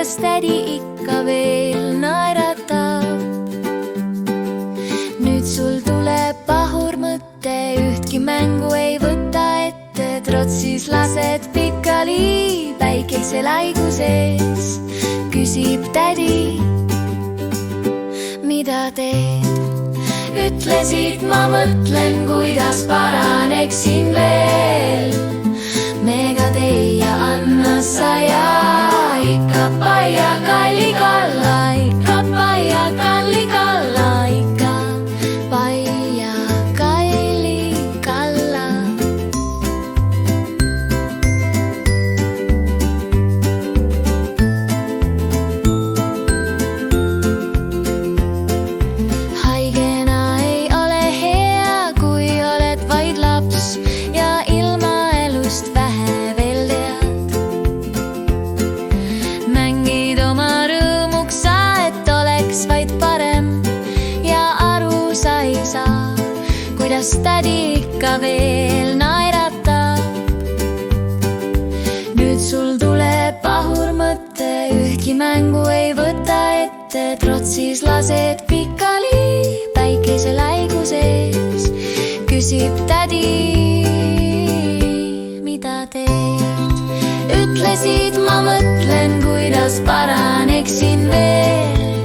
kuidas tädi ikka veel naeratab. Nüüd sul tuleb pahur mõte, ühtki mängu ei võta ette, trotsis lased pikali päikese laigu sees. Küsib tädi, mida teed? Ütlesid, ma mõtlen, kuidas paraneksin veel. Mega teia anna sa ja ikka paia kalli kalla, ikka paia kalli kalla, ikka paia kalli kalla. Haigena ei ole hea, kui oled vaid laps ja ilma elust vähe veel tead. Mängid oma rõõmuks sa, et oleks vaid parem ja aru sa ei saa, kuidas tädi ikka veel naeratab. Nüüd sul tuleb pahur mõte, ühtki mängu ei võta ette, trotsis lased pikali päikese laigu sees. Küsib tädi, mida teed? Ütlesid, ma mõtlen, kuidas paraneksin veel.